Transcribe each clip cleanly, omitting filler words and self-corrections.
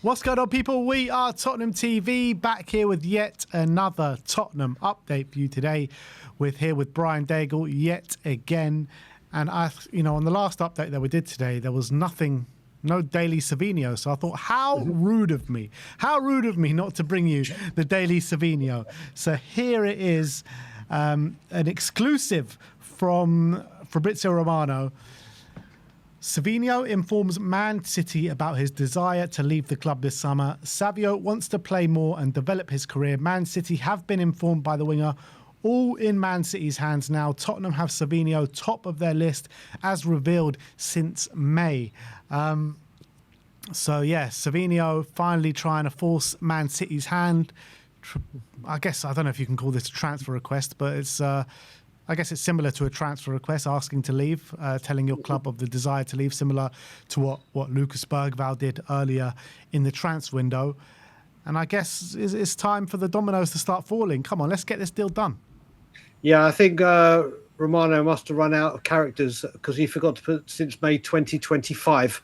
What's going on, people? We are Tottenham TV, back here with yet another Tottenham update for you today. With Brian Daigle yet again. And on the last update that we did today, there was no daily Savinho. So I thought, how rude of me not to bring you the daily Savinho. So here it is, an exclusive from Fabrizio Romano. Savinho informs Man City about his desire to leave the club this summer. Savinho wants to play more and develop his career. Man City have been informed by the winger. All in Man City's hands now. Tottenham have Savinho top of their list as revealed since May. Savinho finally trying to force Man City's hand. I guess, I don't know if you can call this a transfer request, but it's... I guess it's similar to a transfer request, asking to leave, telling your club of the desire to leave, similar to what Lucas Bergvall did earlier in the transfer window. And I guess it's time for the dominoes to start falling. Come on, let's get this deal done. Yeah, I think Romano must have run out of characters because he forgot to put since May 2025.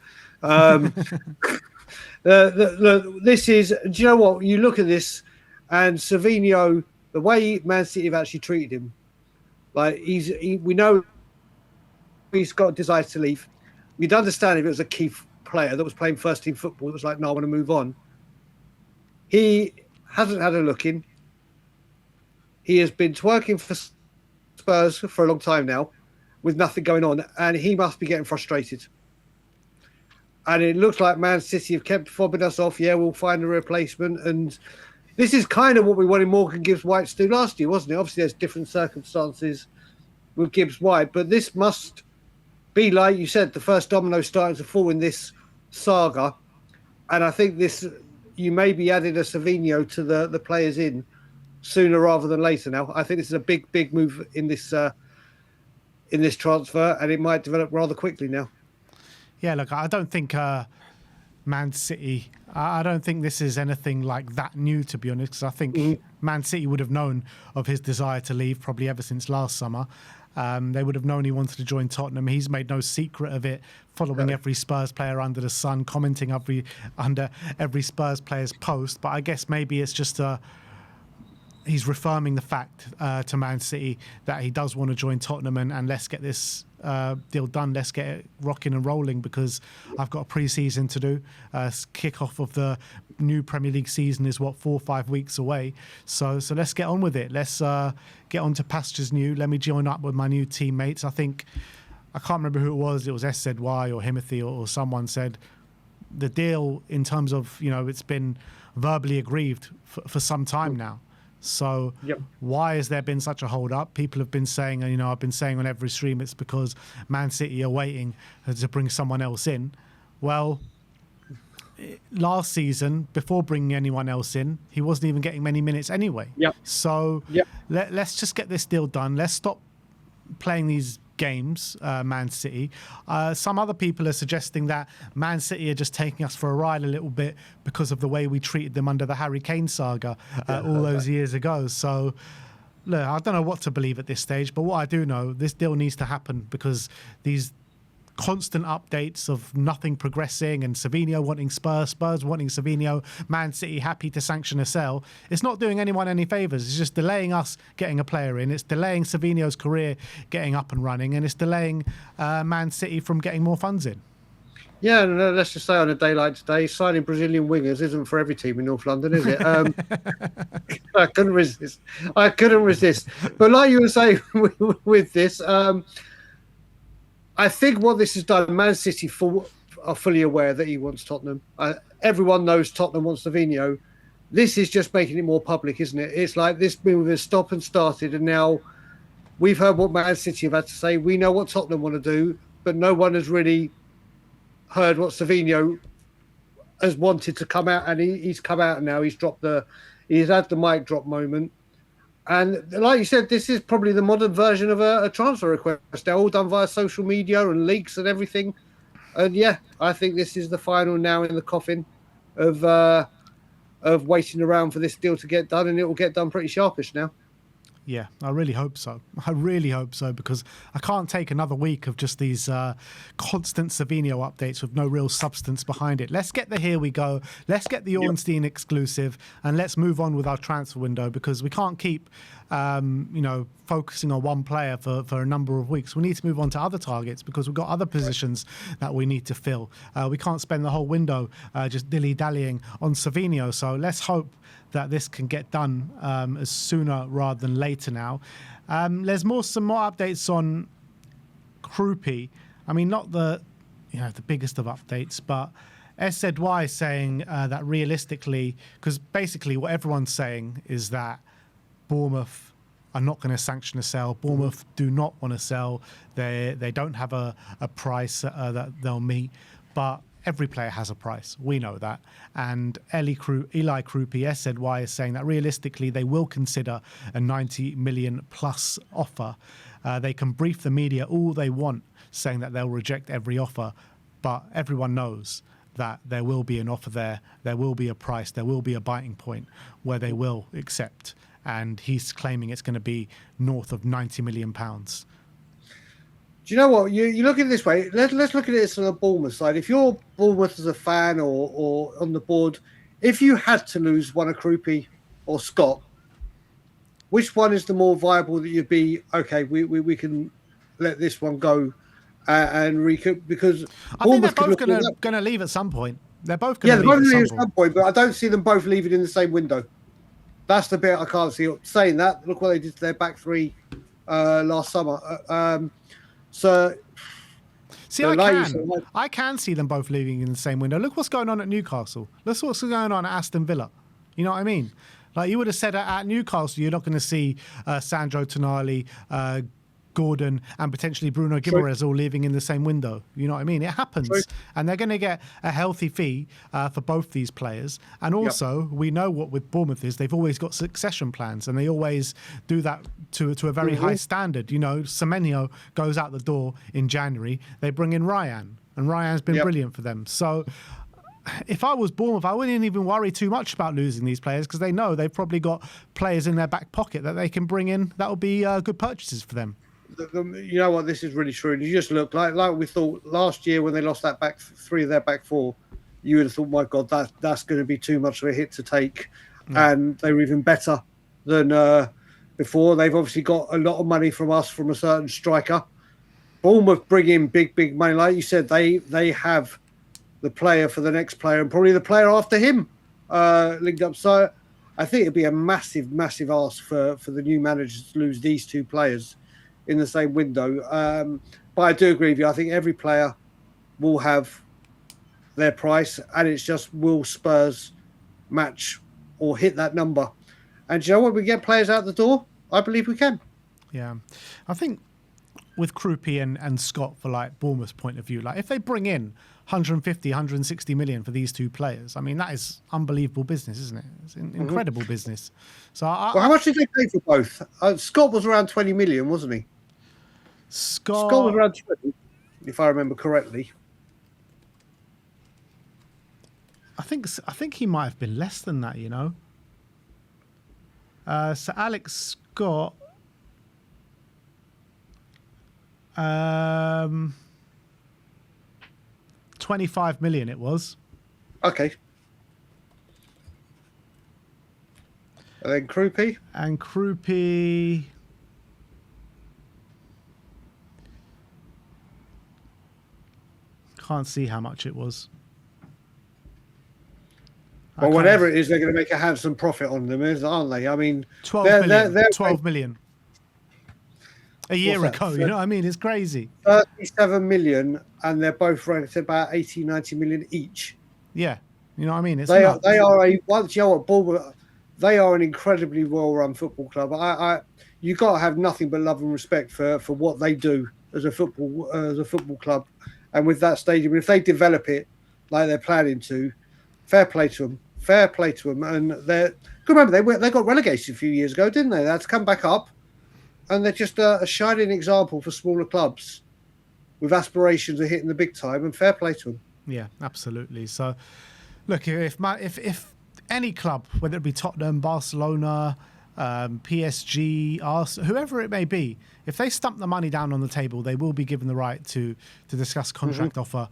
This is, do you know what? You look at this and Savinho, the way Man City have actually treated him, like we know he's got a desire to leave. You'd understand if it was a key player that was playing first team football. It was like, no, I want to move on. He hasn't had a look in. He has been working for Spurs for a long time now with nothing going on, and he must be getting frustrated. And it looks like Man City have kept fobbing us off. Yeah, we'll find a replacement. And this is kind of what we wanted Morgan Gibbs-White to do last year, wasn't it? Obviously, there's different circumstances with Gibbs-White, but this must be, like you said, the first domino starting to fall in this saga. And I think you may be adding a Savinho to the players in sooner rather than later now. I think this is a big, big move in this transfer, and it might develop rather quickly now. Yeah, look, I don't think Man City... I don't think this is anything like that new, to be honest, because I think Man City would have known of his desire to leave probably ever since last summer. They would have known he wanted to join Tottenham. He's made no secret of it, following every Spurs player under the sun, commenting under every Spurs player's post. But I guess maybe it's just he's reaffirming the fact to Man City that he does want to join Tottenham and let's get this deal done. Let's get it rocking and rolling because I've got a pre-season to do. Kick-off of the new Premier League season is 4 or 5 weeks away. So let's get on with it. Let's get on to pastures new. Let me join up with my new teammates. I can't remember who it was. It was SZY or Himothy or someone said the deal in terms of, it's been verbally agreed for some time now. So why has there been such a hold up? People have been saying, I've been saying on every stream, it's because Man City are waiting to bring someone else in. Well, last season, before bringing anyone else in, he wasn't even getting many minutes anyway. So let's just get this deal done. Let's stop playing these games, Man City. Some other people are suggesting that Man City are just taking us for a ride a little bit because of the way we treated them under the Harry Kane saga all those years ago. So, look, I don't know what to believe at this stage, but what I do know, this deal needs to happen because these constant updates of nothing progressing and Savinho wanting Spurs wanting Savinho, Man City happy to sanction a sell. It's not doing anyone any favours. It's just delaying us getting a player in. It's delaying Savinho's career getting up and running, and it's delaying Man City from getting more funds in. Yeah, and let's just say on a day like today, signing Brazilian wingers isn't for every team in North London, is it? I couldn't resist. But like you were saying with this... I think what this has done, Man City are fully aware that he wants Tottenham. Everyone knows Tottenham wants Savinho. This is just making it more public, isn't it? It's like this move has stopped and started, and now we've heard what Man City have had to say. We know what Tottenham want to do, but no one has really heard what Savinho has wanted to come out, and he's come out now. He's had the mic drop moment. And like you said, this is probably the modern version of a transfer request. They're all done via social media and leaks and everything. And yeah, I think this is the final nail in the coffin of waiting around for this deal to get done, and it will get done pretty sharpish now. Yeah, I really hope so. I really hope so, because I can't take another week of just these constant Savinho updates with no real substance behind it. Let's get the here we go. Let's get the Ornstein exclusive, and let's move on with our transfer window, because we can't keep, focusing on one player for a number of weeks. We need to move on to other targets, because we've got other positions that we need to fill. We can't spend the whole window just dilly-dallying on Savinho. So let's hope that this can get done as sooner rather than later now. There's some more updates on Kroupi. I mean, not the biggest of updates, but SZY is saying that realistically, because basically what everyone's saying is that Bournemouth are not going to sanction a sell. Bournemouth do not want to sell. They don't have a price that they'll meet, but every player has a price. We know that. And Eli Kroupi, SZY, is saying that realistically they will consider a 90 million plus offer. They can brief the media all they want, saying that they'll reject every offer, but everyone knows that there will be an offer there. There will be a price. There will be a biting point where they will accept. And he's claiming it's going to be north of £90 million. Do you know what? You look at it this way. Let's look at it on the Bournemouth side. If you're Bournemouth as a fan or on the board, if you had to lose one of Kroupi or Scott, which one is the more viable that you'd be, okay, we can let this one go and recoup? Because I think they're both going to leave at some point. They're both going to leave at some point, but I don't see them both leaving in the same window. That's the bit I can't see. Saying that, look what they did to their back three last summer. So, see, I can see them both leaving in the same window. Look what's going on at Newcastle. Look what's going on at Aston Villa. You know what I mean? Like, you would have said at Newcastle, you're not going to see Sandro Tonali, Gordon, and potentially Bruno Guimaraes all leaving in the same window. You know what I mean? It happens. True. And they're going to get a healthy fee for both these players. And also, we know what with Bournemouth is they've always got succession plans, and they always do that to a very high standard. You know, Savinho goes out the door in January. They bring in Ryan, and Ryan's been brilliant for them. So if I was Bournemouth, I wouldn't even worry too much about losing these players, because they know they've probably got players in their back pocket that they can bring in that will be good purchases for them. You know what? This is really true. And you just look like we thought last year when they lost that back three of their back four, you would have thought, my God, that's going to be too much of a hit to take. And they were even better than before. They've obviously got a lot of money from us from a certain striker. Bournemouth bring in big money. Like you said, they have the player for the next player and probably the player after him linked up. So I think it'd be a massive ask for the new managers to lose these two players in the same window. But I do agree with you. I think every player will have their price, and it's just, will Spurs match or hit that number? And you know what? We get players out the door. I believe we can. Yeah. I think with Kroupi and Scott, for like Bournemouth's point of view, like if they bring in 150, 160 million for these two players, I mean, that is unbelievable business, isn't it? It's incredible business. So how much did they pay for both? Scott was around 20 million, wasn't he? Scott was around 20, if I remember correctly. I think he might have been less than that, you know. So Alex Scott, 25 million it was. Okay. And then Kroupi? And Kroupi, can't see how much it was. Well, whatever it is, they're going to make a handsome profit on them, aren't they? I mean, 12 million a year ago. You know what I mean? It's crazy. 37 million, and they're both ranked about 80, 90 million each. Yeah, you know what I mean? They are Bournemouth, they are an incredibly well-run football club. You got to have nothing but love and respect for what they do as a football club, and with that stadium, if they develop it like they're planning to, fair play to them. And remember they got relegated a few years ago, didn't they? They had to come back up, and they're just a shining example for smaller clubs with aspirations of hitting the big time. And fair play to them. Yeah, absolutely. So, look, if any club, whether it be Tottenham, Barcelona, PSG, Arsenal, whoever it may be, if they stump the money down on the table, they will be given the right to discuss contract offer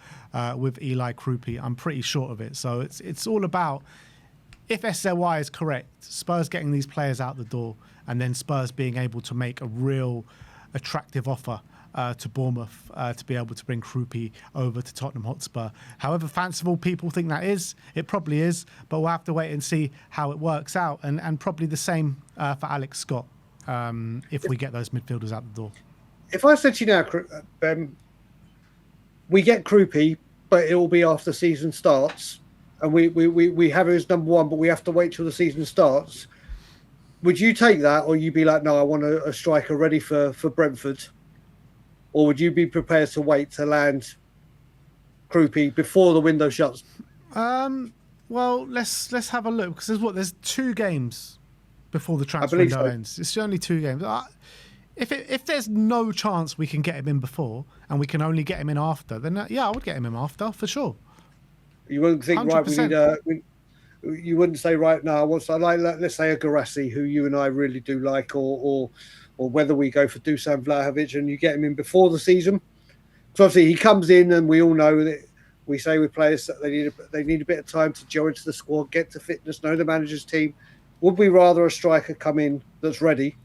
with Eli Kroupi. I'm pretty sure of it. So it's all about, if SLY is correct, Spurs getting these players out the door and then Spurs being able to make a real attractive offer to Bournemouth to be able to bring Kroupi over to Tottenham Hotspur. However fanciful people think that is, it probably is, but we'll have to wait and see how it works out. And probably the same for Alex Scott if we get those midfielders out the door. If I said to you now, we get Kroupi, but it will be after the season starts, and we have him as number one, but we have to wait till the season starts. Would you take that, or you be like, no, I want a striker ready for Brentford? Or would you be prepared to wait to land Kroupi before the window shuts? Well, let's have a look, because there's 2 games before the transfer window ends. It's only 2 games. If there's no chance we can get him in before and we can only get him in after, then yeah, I would get him in after for sure. You wouldn't think 100%. Right? You wouldn't say right now. Let's say a Garassi, who you and I really do like, or whether we go for Dusan Vlahovic and you get him in before the season. So obviously he comes in, and we all know that we say with players that they need a bit of time to gel into the squad, get to fitness, know the manager's team. Would we rather a striker come in that's ready?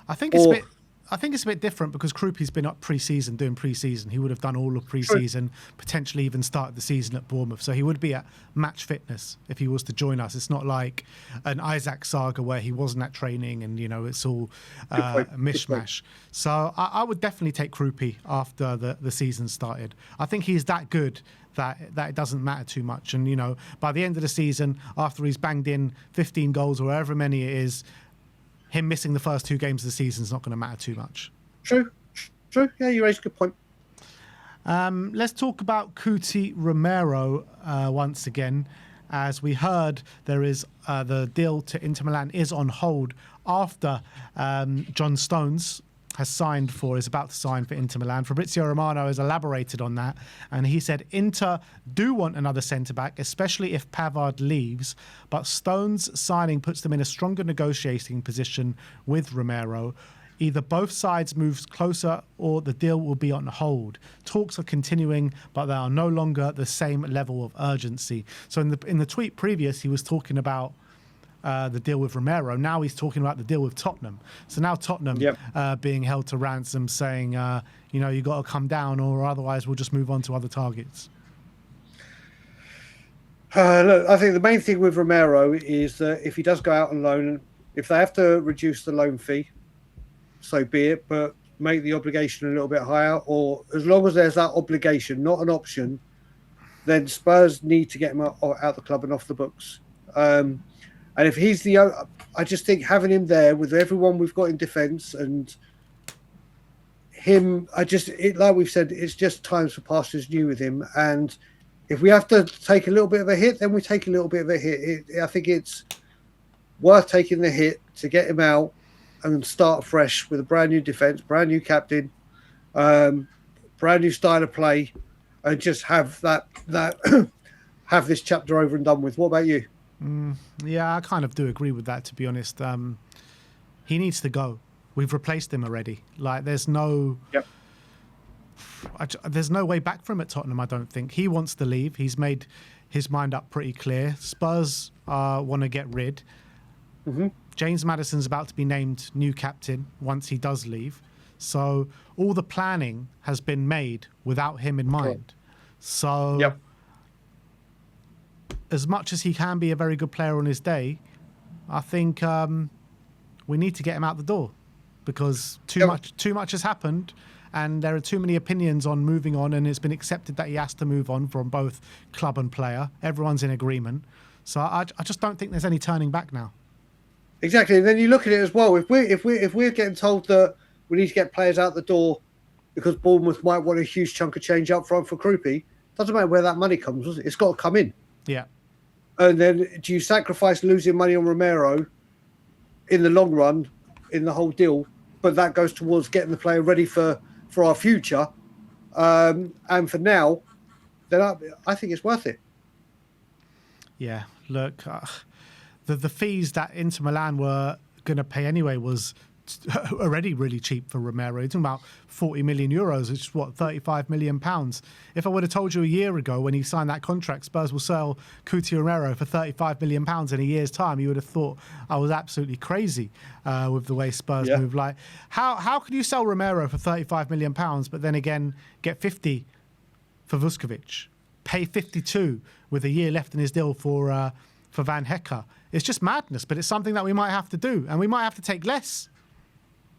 I think it's a bit different, because Kroupi's been up pre-season, doing pre-season. He would have done all of pre-season, potentially even started the season at Bournemouth. So he would be at match fitness if he was to join us. It's not like an Isaac saga where he wasn't at training and, it's all a mishmash. So I would definitely take Kroupi after the season started. I think he's that good that it doesn't matter too much. And, by the end of the season, after he's banged in 15 goals or however many it is, him missing the first 2 games of the season is not going to matter too much. True. Yeah, you raised a good point. Let's talk about Cristian Romero once again. As we heard, there is the deal to Inter Milan is on hold after John Stones is about to sign for Inter Milan. Fabrizio Romano has elaborated on that, and he said Inter do want another centre-back, especially if Pavard leaves, but Stones' signing puts them in a stronger negotiating position with Romero. Either both sides moves closer or the deal will be on hold. Talks are continuing, but they are no longer the same level of urgency. So in the tweet previous, he was talking about the deal with Romero. Now he's talking about the deal with Tottenham. So now Tottenham being held to ransom, saying, you got to come down, or otherwise we'll just move on to other targets. Look, I think the main thing with Romero is that if he does go out on loan, if they have to reduce the loan fee, so be it, but make the obligation a little bit higher, or as long as there's that obligation, not an option, then Spurs need to get him out the club and off the books. And if he's I just think having him there with everyone we've got in defence and him, like we've said, it's just times for pastures new with him. And if we have to take a little bit of a hit, then we take a little bit of a hit. I think it's worth taking the hit to get him out and start fresh with a brand new defence, brand new captain, brand new style of play, and just have that have this chapter over and done with. What about you? Yeah, I kind of do agree with that, to be honest. He needs to go. We've replaced him already. Like, there's no way back from at Tottenham, I don't think. He wants to leave. He's made his mind up pretty clear. Spurs want to get rid. James Maddison's about to be named new captain once he does leave. So all the planning has been made without him in mind. So as much as he can be a very good player on his day, I think we need to get him out the door, because too much has happened, and there are too many opinions on moving on, and it's been accepted that he has to move on from both club and player. Everyone's in agreement. So I just don't think there's any turning back now. Exactly. And then you look at it as well. If we're getting told that we need to get players out the door because Bournemouth might want a huge chunk of change up front for Kroupi, doesn't matter where that money comes, does it? It's got to come in. Yeah. And then do you sacrifice losing money on Romero in the long run, in the whole deal, but that goes towards getting the player ready for our future. And for now, then I think it's worth it. Yeah, look, the fees that Inter Milan were going to pay anyway was already really cheap for Romero. You're talking about 40 million euros, which is what, 35 million pounds. If I would have told you a year ago when he signed that contract, Spurs will sell Cristian Romero for 35 million pounds in a year's time, you would have thought I was absolutely crazy with the way Spurs move. Like, how could you sell Romero for 35 million pounds, but then again get 50 for Vuskovic, pay 52 with a year left in his deal for Van Hecke? It's just madness, but it's something that we might have to do, and we might have to take less.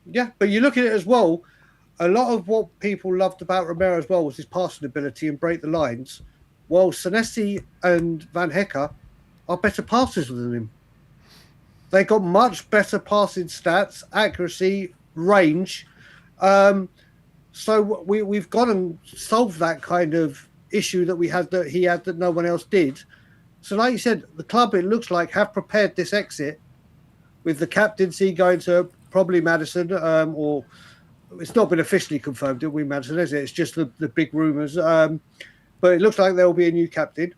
Yeah, but you look at it as well, a lot of what people loved about Romero as well was his passing ability and break the lines. Well, Senesi and Van Hecke are better passers than him. They got much better passing stats, accuracy, range. So we've gone and solved that kind of issue that he had that no one else did. So like you said, the club, it looks like, have prepared this exit with the captaincy going to probably Maddison, or it's not been officially confirmed, it'll be Maddison, is it? It's just the big rumours. But it looks like there will be a new captain.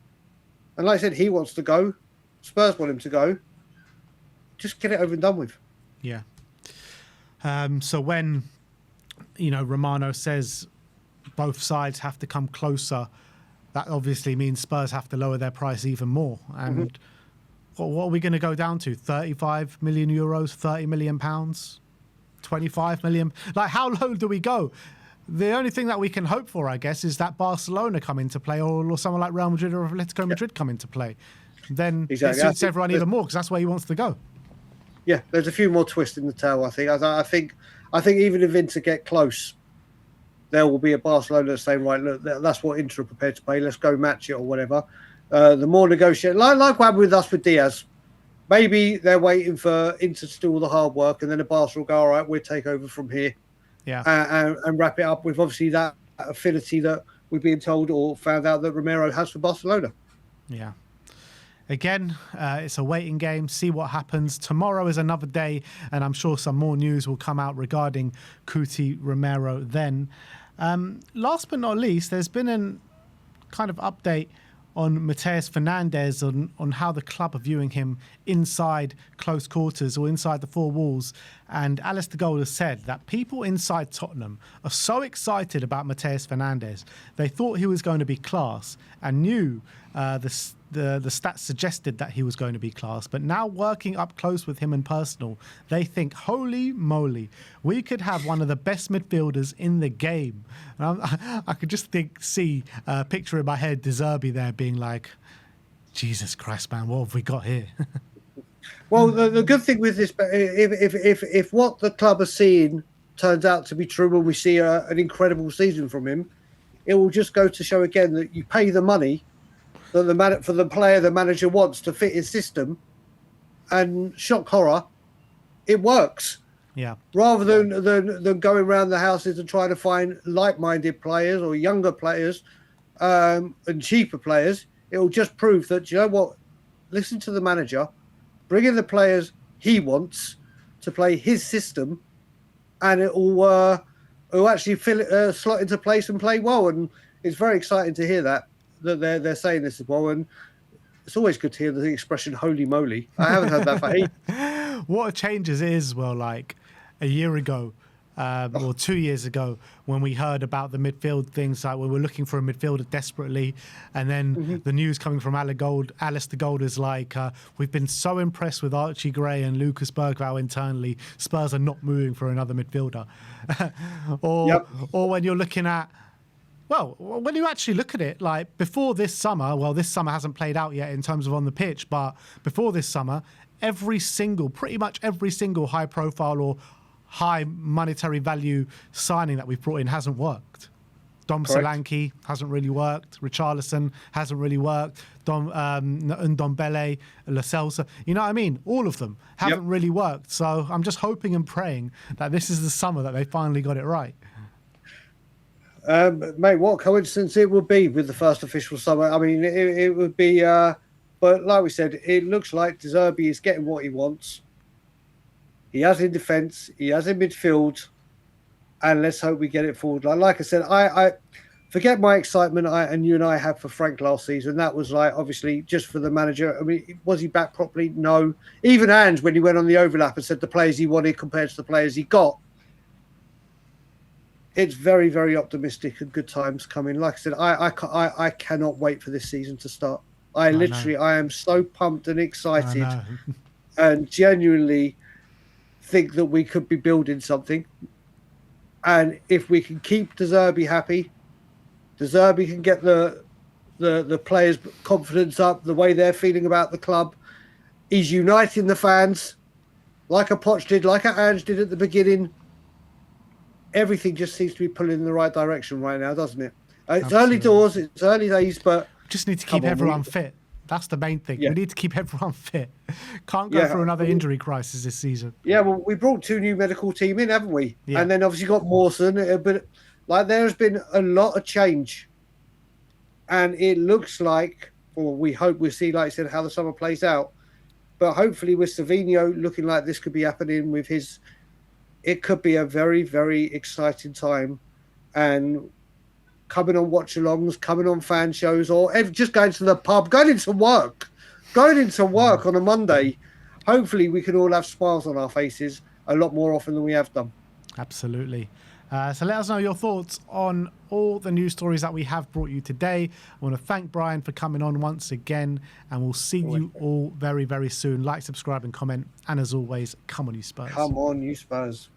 And like I said, he wants to go. Spurs want him to go. Just get it over and done with. Yeah. So when, Romano says both sides have to come closer, that obviously means Spurs have to lower their price even more. And what are we going to go down to? 35 million euros, 30 million pounds, 25 million? Like, how low do we go? The only thing that we can hope for, I guess, is that Barcelona come into play, or someone like Real Madrid or Atletico Madrid come into play. Then it suits everyone even more, because that's where he wants to go. Yeah, there's a few more twists in the tail, I think. I think even if Inter get close, there will be a Barcelona saying, right, look, that's what Inter are prepared to pay. Let's go match it or whatever. The more negotiate, like what happened with us with Diaz. Maybe they're waiting for Inter to do all the hard work, and then the Barca will go, all right, we'll take over from here. Yeah. And wrap it up with obviously that affinity that we're being told or found out that Romero has for Barcelona. Yeah. Again, it's a waiting game. See what happens. Tomorrow is another day, and I'm sure some more news will come out regarding Cristian Romero then. Last but not least, there's been a kind of update on Matheus Fernandes, on how the club are viewing him inside close quarters or inside the four walls. And Alistair Gold has said that people inside Tottenham are so excited about Matheus Fernandes. They thought he was going to be class and knew the stats suggested that he was going to be class, but now working up close with him in personal, they think, holy moly, we could have one of the best midfielders in the game. And I could just see a picture in my head, De Zerbi there being like, Jesus Christ, man, what have we got here? Well, the good thing with this, if what the club are seeing turns out to be true and we see an incredible season from him, it will just go to show again that you pay the money that for the player the manager wants to fit his system, and shock horror, it works. Yeah. Rather than going around the houses and trying to find like-minded players or younger players and cheaper players, it will just prove that, you know what, listen to the manager, bring in the players he wants to play his system, and it will actually slot into place and play well. And it's very exciting to hear that they're saying this as well. And it's always good to hear the expression "holy moly." I haven't heard that for ages. What a change it is! Well, like a year ago, or 2 years ago, when we heard about the midfield things, like we were looking for a midfielder desperately, and then the news coming from Alistair Gold is like, we've been so impressed with Archie Gray and Lucas Bergvall internally, Spurs are not moving for another midfielder. Or when you're looking at, well, when you actually look at it, like before this summer, well, this summer hasn't played out yet in terms of on the pitch, but before this summer, pretty much every single high profile or high monetary value signing that we've brought in hasn't worked. Dom Solanke hasn't really worked. Richarlison hasn't really worked. Ndombele, Lo Celso, you know what I mean? All of them haven't really worked. So I'm just hoping and praying that this is the summer that they finally got it right. Mate, what coincidence it would be with the first official summer. I mean, it would be, but like we said, it looks like De Zerbi is getting what he wants. He has in defence, he has in midfield, and let's hope we get it forward. Like I said, forget my excitement and you and I had for Frank last season. That was like, obviously, just for the manager. I mean, was he back properly? No. Even Ange, when he went on the overlap and said the players he wanted compared to the players he got, it's very, very optimistic and good times coming. Like I said, I cannot wait for this season to start. I am so pumped and excited and genuinely think that we could be building something. And if we can keep De Zerbi happy, De Zerbi can get the players' confidence up, the way they're feeling about the club. He's uniting the fans like a Poch did, like a Ange did at the beginning. Everything just seems to be pulling in the right direction right now, doesn't it? It's early doors, it's early days, but... Just need to keep everyone fit. That's the main thing. Yeah. We need to keep everyone fit. Can't go through another injury crisis this season. Yeah, well, we brought 2 new medical team in, haven't we? Yeah. And then obviously got Mawson. But like, there's been a lot of change. And it looks like, or we hope we'll see, like I said, how the summer plays out. But hopefully with Savinho looking like this could be happening with his... It could be a very, very exciting time. And coming on watch-alongs, coming on fan shows, or just going to the pub, going into work on a Monday. Hopefully we can all have smiles on our faces a lot more often than we have done. Absolutely. So let us know your thoughts on all the news stories that we have brought you today. I want to thank Brian for coming on once again, and we'll see you all very, very soon. Like, subscribe and comment. And as always, come on, you Spurs. Come on, you Spurs.